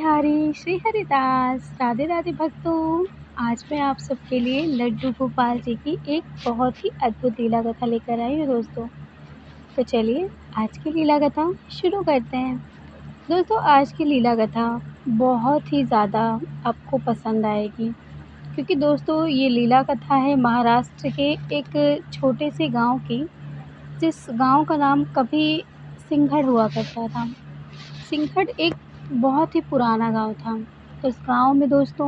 बिहारी श्री हरिदास। राधे राधे भक्तों। आज मैं आप सबके लिए लड्डू गोपाल जी की एक बहुत ही अद्भुत लीला कथा लेकर आई हूँ दोस्तों। तो चलिए आज की लीला कथा शुरू करते हैं। दोस्तों आज की लीला कथा बहुत ही ज़्यादा आपको पसंद आएगी, क्योंकि दोस्तों ये लीला कथा है महाराष्ट्र के एक छोटे से गांव की, जिस गांव का नाम कभी सिंघड़ हुआ करता था। सिंघड़ एक बहुत ही पुराना गांव था। उस गांव में दोस्तों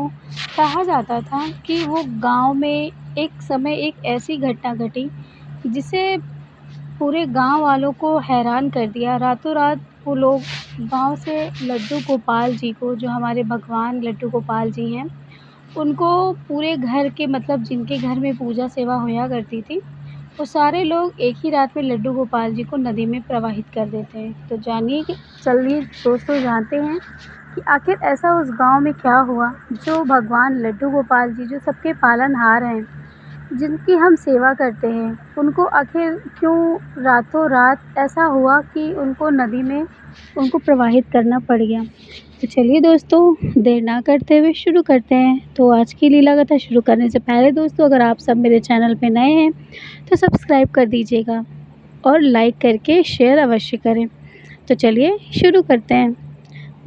कहा जाता था कि वो गांव में एक समय एक ऐसी घटना घटी जिसे पूरे गांव वालों को हैरान कर दिया। रातों रात वो लोग गांव से लड्डू गोपाल जी को, जो हमारे भगवान लड्डू गोपाल जी हैं, उनको पूरे घर के, मतलब जिनके घर में पूजा सेवा होया करती थी, वो सारे लोग एक ही रात में लड्डू गोपाल जी को नदी में प्रवाहित कर देते हैं। तो जानिए कि चलिए दोस्तों जानते हैं कि आखिर ऐसा उस गांव में क्या हुआ, जो भगवान लड्डू गोपाल जी, जो सबके पालनहार हैं, जिनकी हम सेवा करते हैं, उनको आखिर क्यों रातों रात ऐसा हुआ कि उनको नदी में उनको प्रवाहित करना पड़ गया। तो चलिए दोस्तों देर ना करते हुए शुरू करते हैं। तो आज की लीला कथा शुरू करने से पहले दोस्तों, अगर आप सब मेरे चैनल पे नए हैं तो सब्सक्राइब कर दीजिएगा और लाइक करके शेयर अवश्य करें। तो चलिए शुरू करते हैं।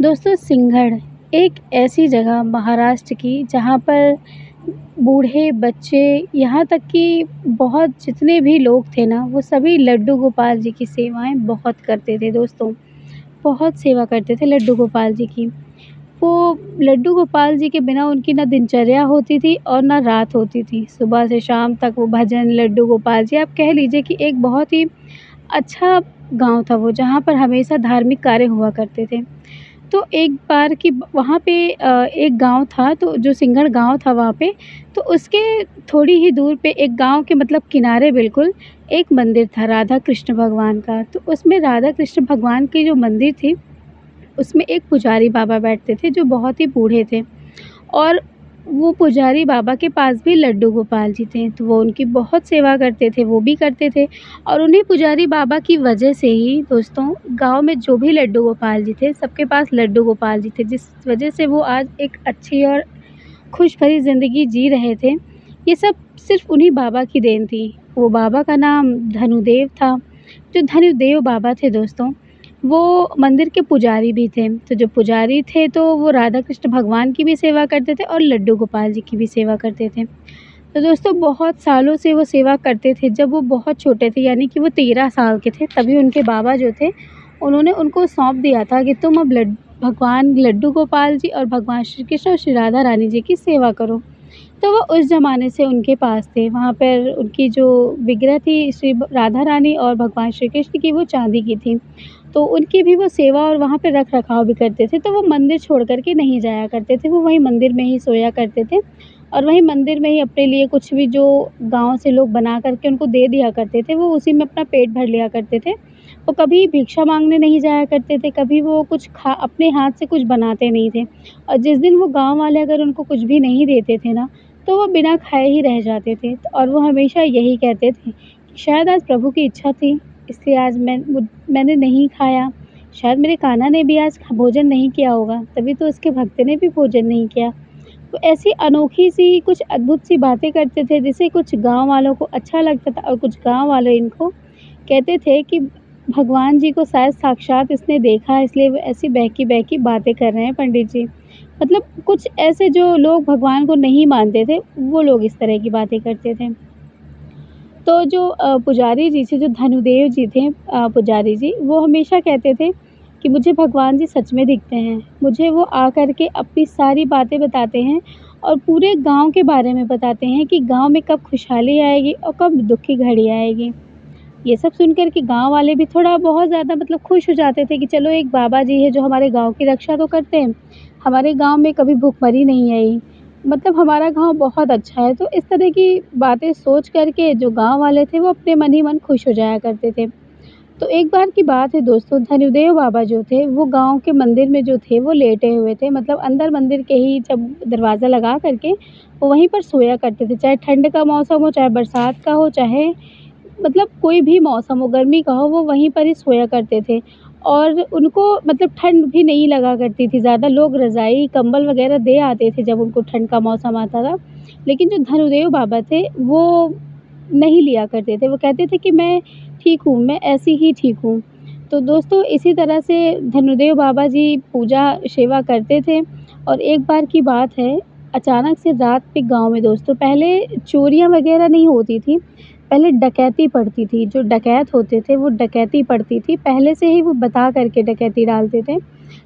दोस्तों सिंघड़ एक ऐसी जगह महाराष्ट्र की, जहाँ पर बूढ़े बच्चे, यहाँ तक कि बहुत जितने भी लोग थे ना, वो सभी लड्डू गोपाल जी की सेवाएं बहुत करते थे दोस्तों। बहुत सेवा करते थे लड्डू गोपाल जी की। वो लड्डू गोपाल जी के बिना उनकी ना दिनचर्या होती थी और ना रात होती थी। सुबह से शाम तक वो भजन, लड्डू गोपाल जी, आप कह लीजिए कि एक बहुत ही अच्छा गांव था वो, जहाँ पर हमेशा धार्मिक कार्य हुआ करते थे। तो एक बार की वहाँ पे एक गांव था, तो जो सिंघड़ गांव था वहाँ पे, तो उसके थोड़ी ही दूर पे एक गांव के मतलब किनारे बिल्कुल एक मंदिर था राधा कृष्ण भगवान का। तो उसमें राधा कृष्ण भगवान की जो मंदिर थी, उसमें एक पुजारी बाबा बैठते थे जो बहुत ही बूढ़े थे, और वो पुजारी बाबा के पास भी लड्डू गोपाल जी थे। तो वो उनकी बहुत सेवा करते थे, वो भी करते थे। और उन्हीं पुजारी बाबा की वजह से ही दोस्तों गांव में जो भी लड्डू गोपाल जी थे, सबके पास लड्डू गोपाल जी थे, जिस वजह से वो आज एक अच्छी और खुश भरी ज़िंदगी जी रहे थे। ये सब सिर्फ उन्हीं बाबा की देन थी। वो बाबा का नाम धनुदेव था। जो धनुदेव बाबा थे दोस्तों, वो मंदिर के पुजारी भी थे। तो जो पुजारी थे, तो वो राधा कृष्ण भगवान की भी सेवा करते थे और लड्डू गोपाल जी की भी सेवा करते थे। तो दोस्तों बहुत सालों से वो सेवा करते थे। जब वो बहुत छोटे थे, यानी कि वो 13 साल के थे, तभी उनके बाबा जो थे, उन्होंने उनको सौंप दिया था कि तुम अब भगवान लड्डू गोपाल जी और भगवान श्री कृष्ण और श्री राधा रानी जी की सेवा करो। तो वो उस ज़माने से उनके पास थे। वहाँ पर उनकी जो विग्रह थी श्री राधा रानी और भगवान श्री कृष्ण की, वो चांदी की थी। तो उनकी भी वो सेवा और वहाँ पे रख रखाव भी करते थे। तो वो मंदिर छोड़ कर के नहीं जाया करते थे, वो वहीं मंदिर में ही सोया करते थे, और वहीं मंदिर में ही अपने लिए कुछ भी जो गाँव से लोग बना कर के उनको दे दिया करते थे, वो उसी में अपना पेट भर लिया करते थे। वो कभी भिक्षा माँगने नहीं जाया करते थे, कभी वो कुछ अपने हाथ से कुछ बनाते नहीं थे। और जिस दिन वो गाँव वाले अगर उनको कुछ भी नहीं देते थे ना, तो वो बिना खाए ही रह जाते थे। और वो हमेशा यही कहते थे कि शायद आज प्रभु की इच्छा थी, इसलिए आज मैंने नहीं खाया। शायद मेरे कान्हा ने भी आज भोजन नहीं किया होगा, तभी तो उसके भक्त ने भी भोजन नहीं किया। तो ऐसी अनोखी सी कुछ अद्भुत सी बातें करते थे, जिससे कुछ गाँव वालों को अच्छा लगता था, और कुछ गाँव वाले इनको कहते थे कि भगवान जी को शायद साक्षात इसने देखा है, इसलिए वो ऐसी बहकी बहकी बातें कर रहे हैं पंडित जी। मतलब कुछ ऐसे जो लोग भगवान को नहीं मानते थे, वो लोग इस तरह की बातें करते थे। तो जो पुजारी जी थे, जो धनुदेव जी थे, पुजारी जी, वो हमेशा कहते थे कि मुझे भगवान जी सच में दिखते हैं। मुझे वो आकर के अपनी सारी बातें बताते हैं और पूरे गाँव के बारे में बताते हैं कि गाँव में कब खुशहाली आएगी और कब दुःख की घड़ी आएगी। ये सब सुनकर के गाँव वाले भी थोड़ा बहुत ज़्यादा मतलब खुश हो जाते थे कि चलो एक बाबा जी है जो हमारे गाँव की रक्षा तो करते हैं। हमारे गाँव में कभी भुखमरी नहीं आई, मतलब हमारा गाँव बहुत अच्छा है। तो इस तरह की बातें सोच कर के जो गाँव वाले थे, वो अपने मन ही मन खुश हो जाया करते थे। तो एक बार की बात है दोस्तों, धनुदेव बाबा जो थे, वो गाँव के मंदिर में जो थे, वो लेटे हुए थे। मतलब अंदर मंदिर के ही जब दरवाज़ा लगा कर के वो वहीं पर सोया करते थे। चाहे ठंड का मौसम हो, चाहे बरसात का हो, चाहे मतलब कोई भी मौसम हो, गर्मी का हो, वो वहीं पर ही सोया करते थे। और उनको मतलब ठंड भी नहीं लगा करती थी ज़्यादा। लोग रज़ाई, कंबल वग़ैरह दे आते थे जब उनको ठंड का मौसम आता था। लेकिन जो धनुदेव बाबा थे, वो नहीं लिया करते थे। वो कहते थे कि मैं ठीक हूँ, मैं ऐसे ही ठीक हूँ। तो दोस्तों इसी तरह से धनुदेव बाबा जी पूजा सेवा करते थे और एक बार की बात है, अचानक से रात में गाँव में दोस्तों पहले चोरियाँ वग़ैरह नहीं होती थी, पहले डकैती पड़ती थी। जो डकैत होते थे वो डकैती पड़ती थी, पहले से ही वो बता कर के डकैती डालते थे।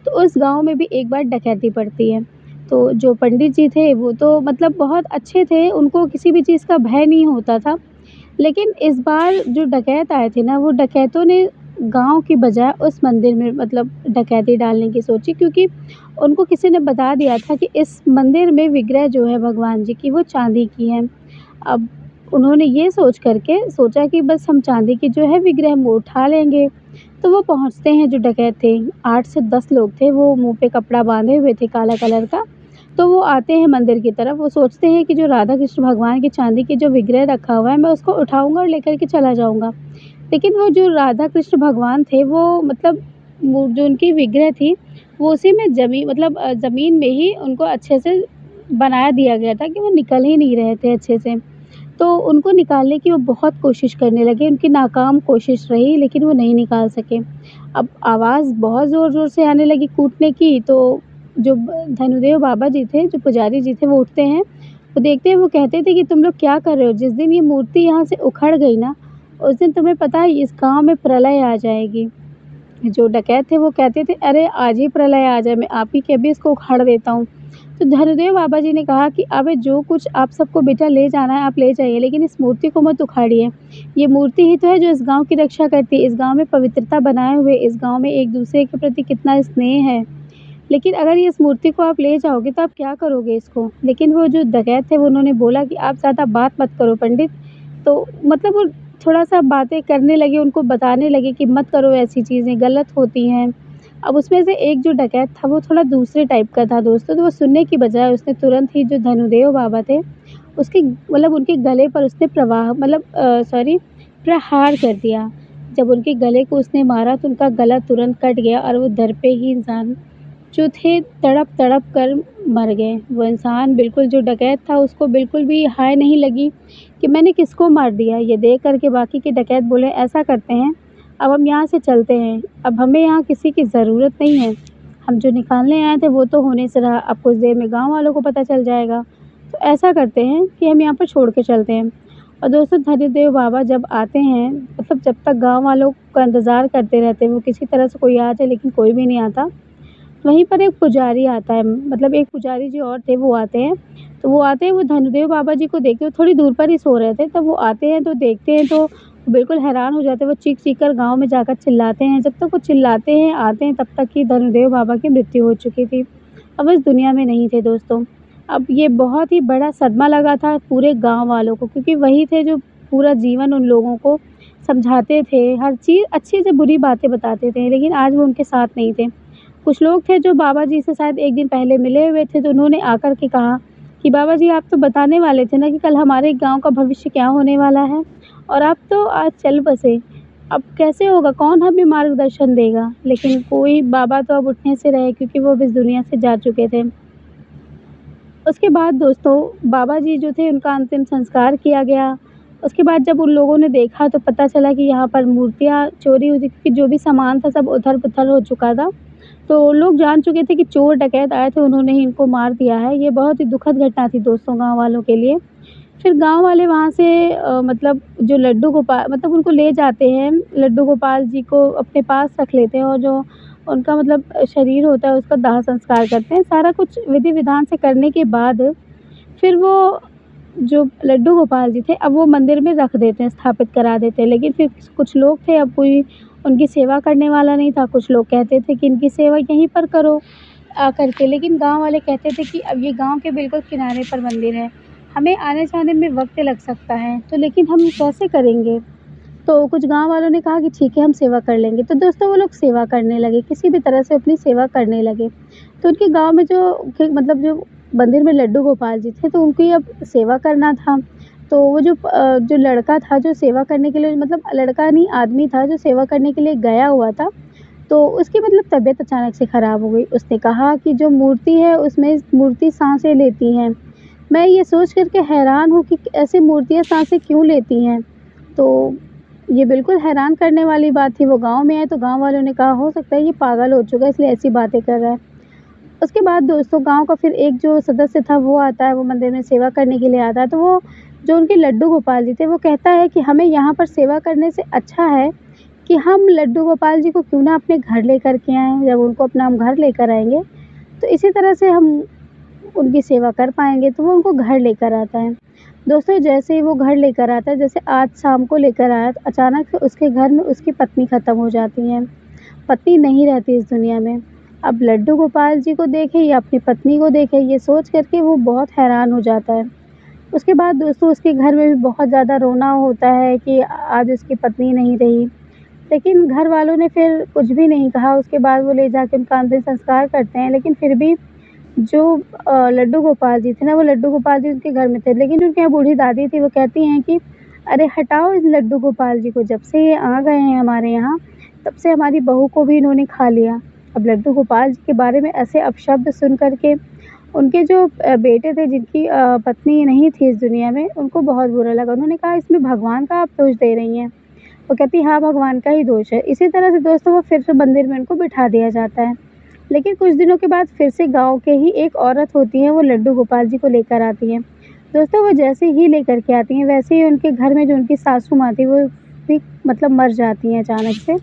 तो उस गाँव में भी एक बार डकैती पड़ती है। तो जो पंडित जी थे वो तो मतलब बहुत अच्छे थे, उनको किसी भी चीज़ का भय नहीं होता था। लेकिन इस बार जो डकैत आए थे ना, वो डकैतों ने गाँव की बजाय उस मंदिर में मतलब डकैती डालने की सोची, क्योंकि उनको किसी ने बता दिया था कि इस मंदिर में विग्रह जो है भगवान जी की वो चाँदी की है। अब उन्होंने ये सोच कर के सोचा कि बस हम चाँदी की जो है विग्रह हम वो उठा लेंगे। तो वो पहुँचते हैं जो डकैत थे, 8 से 10 लोग थे, वो मुँह पे कपड़ा बाँधे हुए थे काला कलर का। तो वो आते हैं मंदिर की तरफ, वो सोचते हैं कि जो राधा कृष्ण भगवान की चाँदी की जो विग्रह रखा हुआ है, मैं उसको उठाऊँगा और लेकर के चला जाऊँगा। लेकिन वो जो राधा कृष्ण भगवान थे, वो मतलब वो जो उनकी विग्रह थी, वो उसी में ज़मीन में ही उनको अच्छे से बना दिया गया था कि वो निकल ही नहीं रहे थे अच्छे से। तो उनको निकालने की वो बहुत कोशिश करने लगे, उनकी नाकाम कोशिश रही लेकिन वो नहीं निकाल सके। अब आवाज़ बहुत ज़ोर-ज़ोर से आने लगी कूटने की, तो जो धनुदेव बाबा जी थे, जो पुजारी जी थे, वो उठते हैं, वो देखते हैं, वो कहते थे कि तुम लोग क्या कर रहे हो? जिस दिन ये मूर्ति यहाँ से उखड़ गई ना, उस दिन तुम्हें पता है इस गाँव में प्रलय आ जाएगी। जो डकैत थे वो कहते थे, अरे आज ही प्रलय आ जाए, मैं आप ही के अभी इसको उखाड़ देता हूँ। तो धनुदेव बाबा जी ने कहा कि अबे जो कुछ आप सबको बेटा ले जाना है आप ले जाइए, लेकिन इस मूर्ति को मत उखाड़िए। ये मूर्ति ही तो है जो इस गाँव की रक्षा करती है, इस गाँव में पवित्रता बनाए हुए, इस गाँव में एक-दूसरे के प्रति कितना स्नेह है। लेकिन अगर ये इस मूर्ति को आप ले जाओगे तो आप क्या करोगे इसको? लेकिन वो जो डकैत थे वो उन्होंने बोला कि आप ज़्यादा बात मत करो पंडित। तो मतलब वो थोड़ा-सा बातें करने लगे, उनको बताने लगे कि मत करो ऐसी चीज़ें, गलत होती हैं। अब उसमें से एक जो डकैत था वो थोड़ा दूसरे टाइप का था दोस्तों, तो वो सुनने की बजाय उसने तुरंत ही जो धनुदेव बाबा थे, उसके मतलब उनके गले पर उसने प्रहार कर दिया। जब उनके गले को उसने मारा तो उनका गला तुरंत कट गया और वो दर पे ही इंसान जो थे तड़प-तड़प कर मर गए। वो इंसान बिल्कुल जो डकैत था उसको बिल्कुल भी हाय नहीं लगी कि मैंने किसको मार दिया। ये देख कर के बाकी के डकैत बोले ऐसा करते हैं, अब हम यहाँ से चलते हैं, अब हमें यहाँ किसी की ज़रूरत नहीं है। हम जो निकालने आए थे वो तो होने से रहा, अब कुछ देर में गाँव वालों को पता चल जाएगा। तो ऐसा करते हैं कि हम यहाँ पर छोड़ के चलते हैं। और दोस्तों धन्यदेव बाबा जब आते हैं मतलब जब तक गाँव वालों का इंतज़ार करते रहते हैं, वो किसी तरह से कोई आ जाए लेकिन कोई भी नहीं आता। वहीं पर एक पुजारी आता है, मतलब एक पुजारी जी और थे वो आते हैं। तो वो आते हैं, वो धनुदेव बाबा जी को देखते हुए थोड़ी दूर पर ही सो रहे थे, तब वो आते हैं तो देखते हैं तो बिल्कुल हैरान हो जाते हैं। वो चीख-चीख कर गाँव में जाकर चिल्लाते हैं। जब तक वो चिल्लाते हैं, आते हैं, तब तक कि धनुदेव बाबा की मृत्यु हो चुकी थी। अब इस दुनिया में नहीं थे दोस्तों। अब ये बहुत ही बड़ा सदमा लगा था पूरे गाँव वालों को, क्योंकि वही थे जो पूरा जीवन उन लोगों को समझाते थे, हर चीज़ अच्छी से बुरी बातें बताते थे, लेकिन आज वो उनके साथ नहीं थे। कुछ लोग थे जो बाबा जी से शायद 1 दिन पहले मिले हुए थे, तो उन्होंने आकर के कहा कि बाबा जी आप तो बताने वाले थे ना कि कल हमारे गाँव का भविष्य क्या होने वाला है और आप तो आज चल बसे। अब कैसे होगा? कौन हमें मार्गदर्शन देगा? लेकिन कोई बाबा तो अब उठने से रहे, क्योंकि वो अब इस दुनिया से जा चुके थे। उसके बाद दोस्तों बाबा जी जो थे उनका अंतिम संस्कार किया गया। उसके बाद जब उन लोगों ने देखा तो पता चला कि यहाँ पर मूर्तियाँ चोरी हुई थी, क्योंकि जो भी सामान था सब उथल-पुथल हो चुका था। तो लोग जान चुके थे कि चोर डकैत आए थे, उन्होंने ही इनको मार दिया है। ये बहुत ही दुखद घटना थी दोस्तों गाँव वालों के लिए। फिर गाँव वाले वहाँ से मतलब जो लड्डू गोपाल मतलब उनको ले जाते हैं, लड्डू गोपाल जी को अपने पास रख लेते हैं और जो उनका मतलब शरीर होता है उसका दाह संस्कार करते हैं। सारा कुछ विधि-विधान से करने के बाद फिर वो जो लड्डू गोपाल जी थे अब वो मंदिर में रख देते हैं, स्थापित करा देते हैं। लेकिन फिर कुछ लोग थे, अब कोई उनकी सेवा करने वाला नहीं था। कुछ लोग कहते थे कि इनकी सेवा यहीं पर करो आकर के, लेकिन गाँव वाले कहते थे कि अब ये गाँव के बिल्कुल किनारे पर मंदिर है, हमें आने-जाने में वक़्त लग सकता है, तो लेकिन हम कैसे करेंगे? तो कुछ गाँव वालों ने कहा कि ठीक है हम सेवा कर लेंगे। तो दोस्तों वो लोग सेवा करने लगे, किसी भी तरह से अपनी सेवा करने लगे। तो उनके गाँव में जो मंदिर में लड्डू गोपाल जी थे तो उनकी अब सेवा करना था। तो वो जो लड़का था जो सेवा करने के लिए मतलब लड़का नहीं आदमी था जो सेवा करने के लिए गया हुआ था, तो उसकी मतलब तबीयत अचानक से ख़राब हो गई। उसने कहा कि जो मूर्ति है उसमें मूर्ति साँसें लेती हैं। मैं ये सोच कर के हैरान हूँ कि ऐसी मूर्तियाँ साँसें क्यों लेती हैं? तो ये बिल्कुल हैरान करने वाली बात थी। वो गाँव में आए तो गाँव वालों ने कहा हो सकता है ये पागल हो चुका है इसलिए ऐसी बातें कर रहा है। उसके बाद दोस्तों गाँव का फिर एक जो सदस्य था वो आता है, वो मंदिर में सेवा करने के लिए आता है। तो वो जो उनके लड्डू गोपाल जी थे वो कहता है कि हमें यहाँ पर सेवा करने से अच्छा है कि हम लड्डू गोपाल जी को क्यों ना अपने घर लेकर के आएँ। जब उनको अपना हम घर लेकर आएँगे तो इसी तरह से हम उनकी सेवा कर पाएँगे। तो वो उनको घर लेकर आता है। दोस्तों जैसे ही वो घर लेकर आता है, जैसे आज शाम को लेकर आया तो अचानक से उसके घर में उसकी पत्नी ख़त्म हो जाती है। पत्नी नहीं रहती इस दुनिया में। अब लड्डू गोपाल जी को देखे या अपनी पत्नी को देखे, ये सोच कर के वो बहुत हैरान हो जाता है। उसके बाद दोस्तों उसके घर में भी बहुत ज़्यादा रोना होता है कि आज उसकी पत्नी नहीं रही। लेकिन घर वालों ने फिर कुछ भी नहीं कहा। उसके बाद वो ले जाके उनका अंतिम संस्कार करते हैं। लेकिन फिर भी जो लड्डू गोपाल जी थे ना, वो लड्डू गोपाल जी उनके घर में थे। लेकिन जो उनकी यहाँ बूढ़ी दादी थी वो कहती हैं कि अरे हटाओ इस लड्डू गोपाल जी को, जब से ये आ गए हैं हमारे यहाँ, तब से हमारी बहू को भी इन्होंने खा लिया। अब लड्डू गोपाल जी के बारे में ऐसे अपशब्द सुन कर के उनके जो बेटे थे जिनकी पत्नी नहीं थी इस दुनिया में, उनको बहुत बुरा लगा। उन्होंने कहा इसमें भगवान का आप दोष दे रही हैं। वो कहती हाँ, भगवान का ही दोष है। इसी तरह से दोस्तों वो फिर से मंदिर में उनको बिठा दिया जाता है। लेकिन कुछ दिनों के बाद फिर से गाँव के ही एक औरत होती है, वो लड्डू गोपाल जी को लेकर आती हैं। दोस्तों वो जैसे ही लेकर के आती हैं, वैसे ही उनके घर में जो उनकी सासू माँ थी, वो भी मतलब मर जाती हैं अचानक से।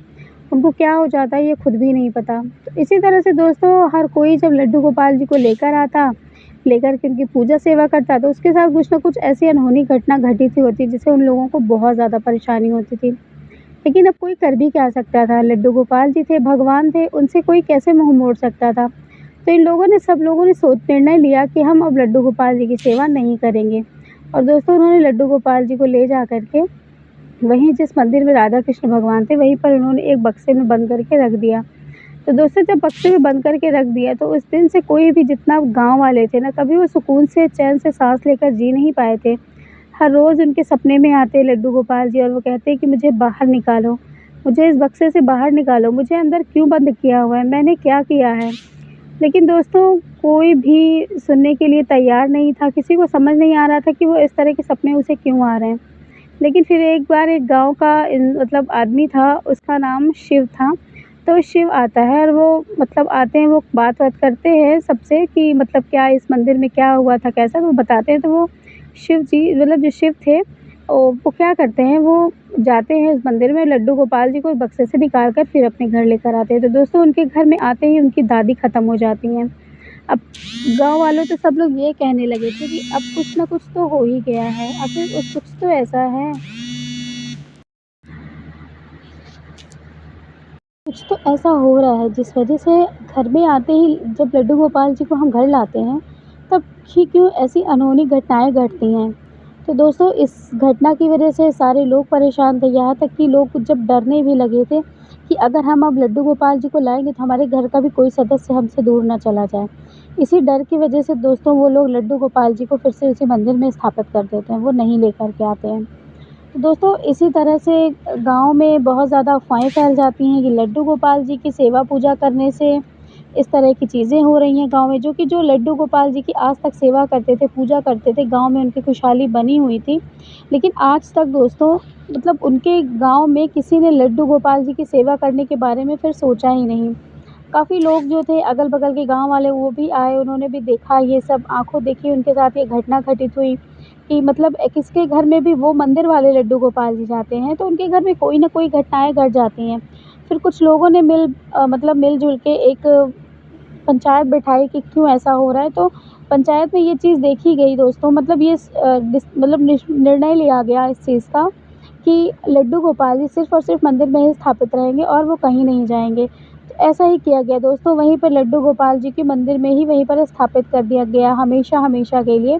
उनको क्या हो जाता है ये खुद भी नहीं पता। तो इसी तरह से दोस्तों हर कोई जब लड्डू गोपाल जी को लेकर के उनकी पूजा सेवा करता, तो उसके साथ कुछ न कुछ ऐसी अनहोनी घटना घटित ही होती, जिससे उन लोगों को बहुत ज़्यादा परेशानी होती थी। लेकिन अब कोई कर भी क्या सकता था? लड्डू गोपाल जी थे, भगवान थे, उनसे कोई कैसे मुँह मोड़ सकता था? तो इन लोगों ने सब लोगों ने निर्णय लिया कि हम अब लड्डू गोपाल जी की सेवा नहीं करेंगे। और दोस्तों उन्होंने लड्डू गोपाल जी को ले जा कर के वहीं जिस मंदिर में राधा कृष्ण भगवान थे, वहीं पर उन्होंने एक बक्से में बंद करके रख दिया। तो दोस्तों जब बक्से में बंद करके रख दिया, तो उस दिन से कोई भी जितना गाँव वाले थे ना, कभी वो सुकून से चैन से साँस लेकर जी नहीं पाए थे। हर रोज़ उनके सपने में आते लड्डू गोपाल जी और वो कहते कि मुझे बाहर निकालो, मुझे इस बक्से से बाहर निकालो, मुझे अंदर क्यों बंद किया हुआ है, मैंने क्या किया है? लेकिन दोस्तों कोई भी सुनने के लिए तैयार नहीं था, किसी को समझ नहीं आ रहा था कि वो इस तरह के सपने उसे क्यों आ रहे हैं। लेकिन फिर एक बार एक गाँव का मतलब आदमी था, उसका नाम शिव था। तो शिव आता है और वो मतलब आते हैं, वो बात-वात करते हैं सबसे कि मतलब क्या इस मंदिर में क्या हुआ था, कैसा? तो बताते हैं। तो वो शिव जी मतलब जो शिव थे वो क्या करते हैं, वो जाते हैं उस मंदिर में, लड्डू गोपाल जी को बक्से से निकाल कर फिर अपने घर लेकर आते हैं। तो दोस्तों उनके घर में आते ही उनकी दादी ख़त्म हो जाती हैं। अब गाँव वालों तो सब लोग ये कहने लगे थे कि अब कुछ न कुछ तो हो ही गया है, आखिर कुछ तो ऐसा है, कुछ तो ऐसा हो रहा है जिस वज़ह से घर में आते ही जब लड्डू गोपाल जी को हम घर लाते हैं, तब ही क्यों ऐसी अनहोनी घटनाएँ घटती हैं। तो दोस्तों इस घटना की वज़ह से सारे लोग परेशान थे, यहाँ तक कि लोग जब डरने भी लगे थे कि अगर हम अब लड्डू गोपाल जी को लाएँगे तो हमारे घर का भी कोई सदस्य हमसे दूर ना चला जाए। इसी डर की वज़ह से दोस्तों वो लोग लड्डू गोपाल जी को फिर से उसी मंदिर में स्थापित कर देते हैं, वो नहीं लेकर के आते हैं। तो दोस्तों इसी तरह से गाँव में बहुत ज़्यादा अफ़वाहें फैल जाती हैं कि लड्डू गोपाल जी की सेवा पूजा करने से इस तरह की चीज़ें हो रही हैं गाँव में, जो कि जो लड्डू गोपाल जी की आज तक सेवा करते थे, पूजा करते थे, गाँव में उनकी खुशहाली बनी हुई थी। लेकिन आज तक दोस्तों मतलब उनके गाँव में किसी ने लड्डू गोपाल जी की सेवा करने के बारे में फिर सोचा ही नहीं। काफ़ी लोग जो थे अगल-बगल के गाँव वाले वो भी आए, उन्होंने भी देखा ये सब, आँखों देखी उनके साथ ये घटना घटित हुई कि मतलब किसके घर में भी वो मंदिर वाले लड्डू गोपाल जी जाते हैं, तो उनके घर में कोई न कोई घटनाएँ घट जाती हैं। फिर कुछ लोगों ने मतलब मिल-जुल के एक पंचायत बिठाई कि क्यों ऐसा हो रहा है, तो पंचायत में ये चीज़ देखी गई दोस्तों, मतलब ये मतलब निर्णय लिया गया इस चीज़ का कि लड्डू गोपाल जी सिर्फ़ और सिर्फ़ मंदिर में ही स्थापित रहेंगे और वो कहीं नहीं जाएँगे। तो ऐसा ही किया गया दोस्तों, वहीं पर लड्डू गोपाल जी के मंदिर में ही वहीं पर स्थापित कर दिया गया हमेशा-हमेशा के लिए।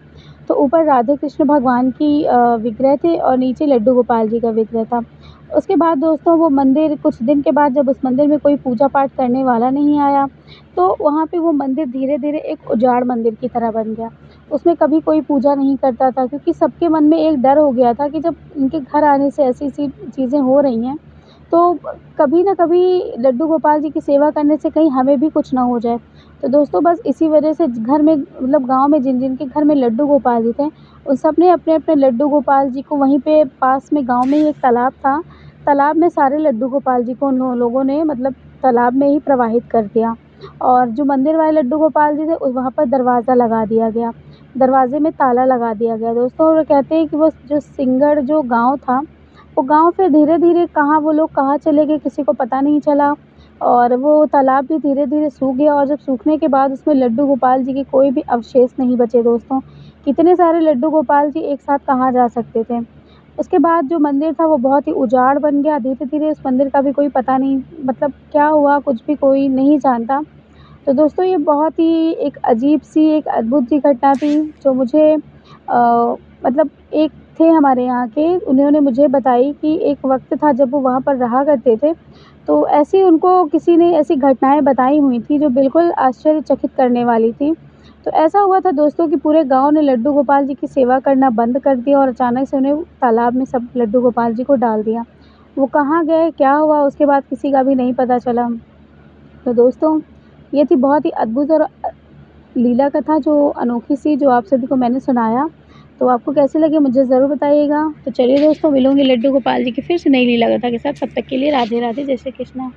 तो ऊपर राधे कृष्ण भगवान की विग्रह थे और नीचे लड्डू गोपाल जी का विग्रह था। उसके बाद दोस्तों वो मंदिर कुछ दिन के बाद जब उस मंदिर में कोई पूजा-पाठ करने वाला नहीं आया, तो वहाँ पे वो मंदिर धीरे-धीरे एक उजाड़ मंदिर की तरह बन गया। उसमें कभी कोई पूजा नहीं करता था, क्योंकि सबके मन में एक डर हो गया था कि जब इनके घर आने से ऐसी-ऐसी चीज़ें हो रही हैं, तो कभी न कभी लड्डू गोपाल जी की सेवा करने से कहीं हमें भी कुछ ना हो जाए। तो दोस्तों बस इसी वजह से घर में मतलब गाँव में जिन-जिन के घर में लड्डू गोपाल जी थे, उन सब ने अपने-अपने लड्डू गोपाल जी को वहीं पे पास में गाँव में ही एक तालाब था, तालाब में सारे लड्डू गोपाल जी को उन लोगों ने मतलब तालाब में ही प्रवाहित कर दिया। और जो मंदिर वाले लड्डू गोपाल जी थे वहाँ पर दरवाज़ा लगा दिया गया। दरवाज़े में ताला लगा दिया गया दोस्तों, और कहते हैं कि वो जो सिंगड़ जो गाँव था, वो गाँव फिर धीरे-धीरे कहाँ वो लोग कहाँ चले गए किसी को पता नहीं चला, और वो तालाब भी धीरे-धीरे सूख गया, और जब सूखने के बाद उसमें लड्डू गोपाल जी के कोई भी अवशेष नहीं बचे दोस्तों। कितने सारे लड्डू गोपाल जी एक साथ कहाँ जा सकते थे। उसके बाद जो मंदिर था वो बहुत ही उजाड़ बन गया, धीरे-धीरे उस मंदिर का भी कोई पता नहीं मतलब क्या हुआ, कुछ भी कोई नहीं जानता। तो दोस्तों ये बहुत ही एक अजीब-सी, एक अद्भुत-सी घटना थी जो मुझे मतलब एक थे हमारे यहाँ के, उन्होंने मुझे बताई कि एक वक़्त था जब वो वहाँ पर रहा करते थे, तो ऐसी उनको किसी ने ऐसी घटनाएँ बताई हुई थी जो बिल्कुल आश्चर्यचकित करने वाली थी। तो ऐसा हुआ था दोस्तों कि पूरे गाँव ने लड्डू गोपाल जी की सेवा करना बंद कर दिया, और अचानक से उन्हें तालाब में सब लड्डू गोपाल जी को डाल दिया। वो कहाँ गए, क्या हुआ उसके बाद किसी का भी नहीं पता चला। तो दोस्तों ये थी बहुत ही अद्भुत और लीला कथा जो अनोखी सी जो आप सभी को मैंने सुनाया। तो आपको कैसी लगी मुझे ज़रूर बताइएगा। तो चलिए दोस्तों, मिलूँगी लड्डू गोपाल जी की फिर से नई लीला कथा के साथ। तब तक के लिए राधे राधे, जय श्री कृष्णा।